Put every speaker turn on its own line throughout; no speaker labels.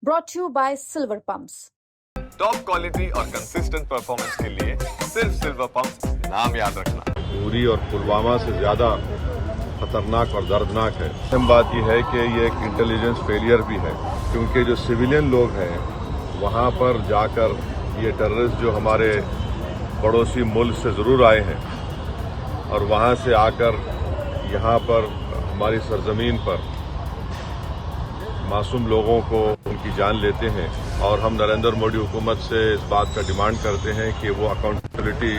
brought to you by Silver Pumps.
Top quality और consistent performance के लिए सिर्फ सिल्वर पंप नाम याद रखना।
उरी और पुलवामा से ज़्यादा खतरनाक और दर्दनाक है। अहम बात यह है कि ये एक इंटेलिजेंस फेलियर भी है, क्योंकि जो सिविलियन लोग हैं वहाँ पर जाकर ये टेररिस्ट जो हमारे पड़ोसी मुल्क से ज़रूर आए हैं और वहाँ से आकर यहाँ पर हमारी सरजमीन पर मासूम लोगों को उनकी जान लेते हैं। और हम नरेंद्र मोदी हुकूमत से इस बात का डिमांड करते हैं कि वो अकाउंटेबिलिटी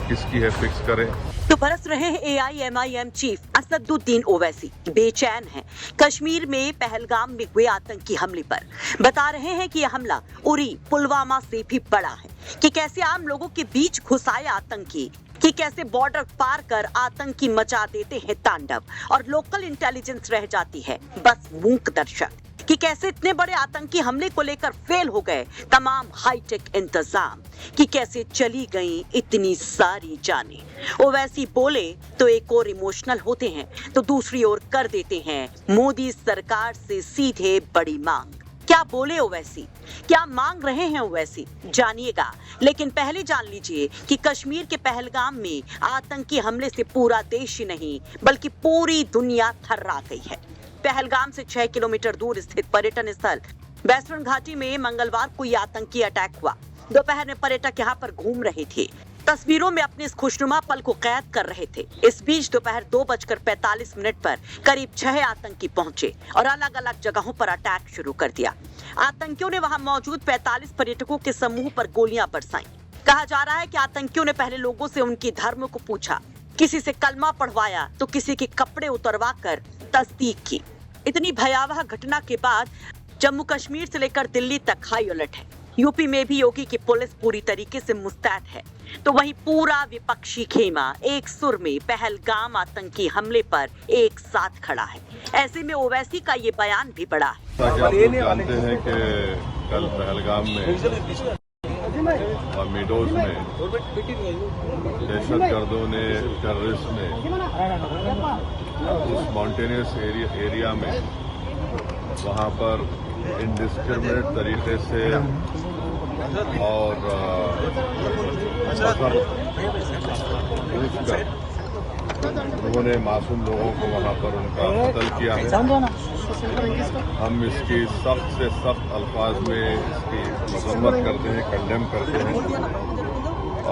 किसकी है फिक्स करें।
तो बरस रहे हैं AIMIM चीफ असदुद्दीन ओवैसी बेचैन हैं कश्मीर में पहलगाम में हुए आतंकी हमले पर। बता रहे हैं कि यह हमला उरी पुलवामा से भी बड़ा है, कि कैसे आम लोगों के बीच घुस आए आतंकी, कि कैसे बॉर्डर पार कर आतंकी मचा देते हैं तांडव और लोकल इंटेलिजेंस रह जाती है बस मूक दर्शक, कि कैसे इतने बड़े आतंकी हमले को लेकर फेल हो गए तमाम हाईटेक इंतजाम, कि कैसे चली गई इतनी सारी जानें। ओवैसी बोले तो एक और इमोशनल होते हैं तो दूसरी ओर कर देते हैं मोदी सरकार से सीधे बड़ी मांग। क्या बोले ओवैसी, क्या मांग रहे हैं ओवैसी, जानिएगा। लेकिन पहले जान लीजिए कि कश्मीर के पहलगाम में आतंकी हमले से पूरा देश ही नहीं बल्कि पूरी दुनिया थर्रा गई है। पहलगाम से 6 किलोमीटर दूर स्थित पर्यटन स्थल वेस्टर्न घाटी में मंगलवार को यह आतंकी अटैक हुआ। दोपहर में पर्यटक यहाँ पर घूम रहे थे, तस्वीरों में अपने इस खुशनुमा पल को कैद कर रहे थे। इस बीच दोपहर 2:45 पर करीब 6 आतंकी पहुंचे और अलग अलग जगहों पर अटैक शुरू कर दिया। आतंकियों ने वहां मौजूद 45 पर्यटकों के समूह पर गोलियां बरसाई। कहा जा रहा है कि आतंकियों ने पहले लोगों से उनकी धर्म को पूछा, किसी से कलमा पढ़वाया तो किसी के कपड़े उतरवा कर तस्दीक की। इतनी भयावह घटना के बाद जम्मू कश्मीर से लेकर दिल्ली तक हाई अलर्ट है। यूपी में भी योगी की पुलिस पूरी तरीके से मुस्तैद है, तो वहीं पूरा विपक्षी खेमा एक सुर में पहलगाम आतंकी हमले पर एक साथ खड़ा है। ऐसे में ओवैसी का ये बयान भी बड़ा है।
आप लोग जानते हैं कि कल पहलगाम में और मीडोज में दहशतगर्दों ने, टेररिस्ट ने उस माउंटेनियस एरिया में वहाँ पर इंडिस्क्रिमिनेट तरीके से और उन्होंने मासूम लोगों को वहाँ पर उनका कत्ल किया है। हम इसकी सख्त से सख्त अल्फाज में इसकी मजम्मत करते हैं, कंडेम करते हैं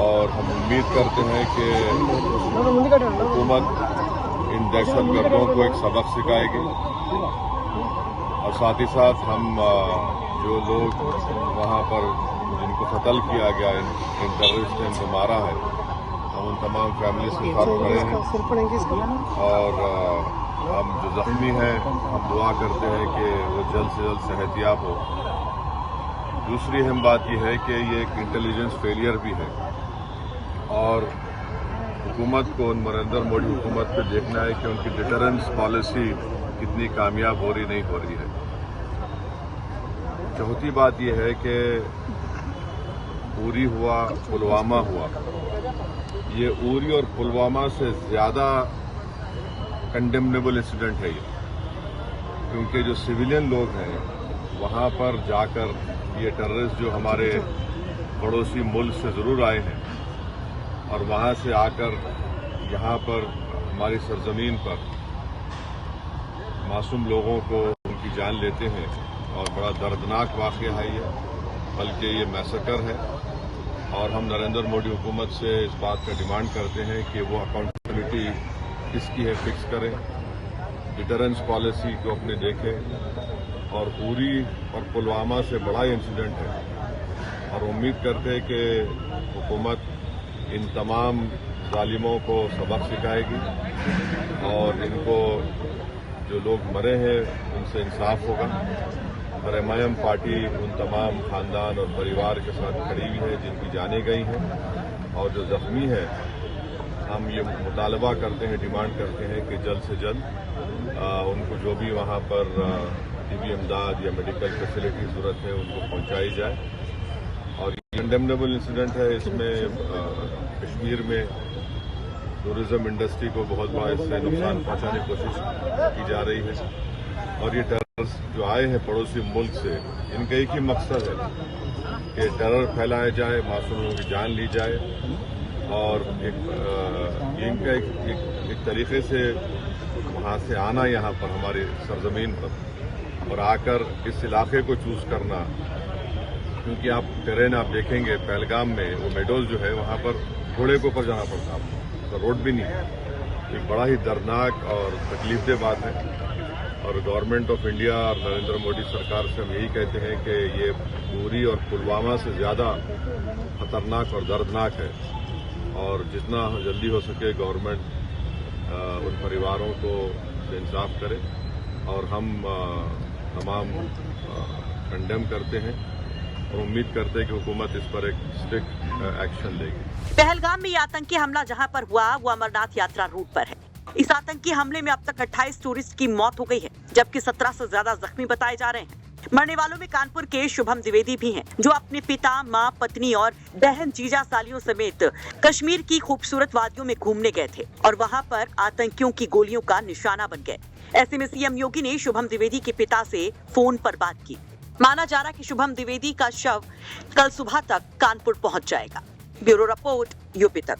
और हम उम्मीद करते हैं कि हुकूमत इन दहशतगर्दों को एक सबक सिखाएगी और साथ ही साथ हम जो लोग वहाँ पर जिनको कत्ल किया गया, इन टेररिस्ट ने इनको मारा है, हम उन तमाम फैमिली के साथ खड़े हैं और हम जो जख्मी हैं हम दुआ करते हैं कि वो जल्द से जल्द सेहतियाब हो। दूसरी अहम बात यह है कि ये एक इंटेलिजेंस फेलियर भी है और हुकूमत को, नरेंद्र मोदी हुकूमत को देखना है कि उनकी डिटरेंस पॉलिसी कितनी कामयाब हो रही नहीं हो रही है। चौथी बात यह है कि उरी हुआ, पुलवामा हुआ, ये उरी और पुलवामा से ज़्यादा कंडेमनेबल इंसिडेंट है ये, क्योंकि जो सिविलियन लोग हैं वहाँ पर जाकर ये टेररिस्ट जो हमारे पड़ोसी मुल्क से ज़रूर आए हैं और वहाँ से आकर यहाँ पर हमारी सरजमीन पर मासूम लोगों को उनकी जान लेते हैं और बड़ा दर्दनाक वाक़या है ये, बल्कि ये मैसेकर है। और हम नरेंद्र मोदी हुकूमत से इस बात का डिमांड करते हैं कि वो अकाउंटेबिलिटी किसकी है फिक्स करें, डिटरेंस पॉलिसी को अपने देखें और उरी और पुलवामा से बड़ा इंसिडेंट है और उम्मीद करते हैं कि हुकूमत इन तमाम जालिमों को सबक सिखाएगी और इनको जो लोग मरे हैं उनसे इंसाफ होगा। और MIM पार्टी उन तमाम खानदान और परिवार के साथ खड़ी हुई है जिनकी जानें गई हैं और जो जख्मी है हम ये मुतालबा करते हैं, डिमांड करते हैं कि जल्द से जल्द उनको जो भी वहाँ पर टीबी इमदाद या मेडिकल फैसिलिटी ज़रूरत है उनको पहुँचाई जाए। और ये कंडेमनेबल इंसिडेंट है, इसमें कश्मीर में टूरिज्म इंडस्ट्री को बहुत बड़ा इससे नुकसान पहुँचाने की कोशिश की जा रही है और ये जो आए हैं पड़ोसी मुल्क से, इनका एक ही मकसद है कि टेरर फैलाया जाए, मासूम लोगों की जान ली जाए और इनका एक तरीके से वहाँ से आना यहाँ पर हमारी सरजमीन पर और आकर इस इलाके को चूज करना, क्योंकि आप टेरेन आप देखेंगे पहलगाम में वो मेडोज जो है वहाँ पर घोड़े के ऊपर जाना पड़ता है, तो रोड भी नहीं है। एक बड़ा ही दर्दनाक और तकलीफदेह बात है और गवर्नमेंट ऑफ इंडिया और नरेंद्र मोदी सरकार से हम यही कहते हैं कि ये उरी और पुलवामा से ज़्यादा खतरनाक और दर्दनाक है और जितना जल्दी हो सके गवर्नमेंट उन परिवारों को इंसाफ करे और हम तमाम कंडेम करते हैं और उम्मीद करते हैं कि हुकूमत इस पर एक स्ट्रिक्ट एक्शन लेगी।
पहलगाम में ये आतंकी हमला जहां पर हुआ वो अमरनाथ यात्रा रूट पर है। इस आतंकी हमले में अब तक 28 टूरिस्ट की मौत हो गई है, जबकि 17 से ज्यादा जख्मी बताए जा रहे हैं। मरने वालों में कानपुर के शुभम द्विवेदी भी हैं, जो अपने पिता, मां, पत्नी और बहन जीजा सालियों समेत कश्मीर की खूबसूरत वादियों में घूमने गए थे और वहां पर आतंकियों की गोलियों का निशाना बन गए। ऐसे में सीएम योगी ने शुभम द्विवेदी के पिता से फोन पर बात की। माना जा रहा कि शुभम द्विवेदी का शव कल सुबह तक कानपुर पहुंच जाएगा। ब्यूरो रिपोर्ट, यूपी तक।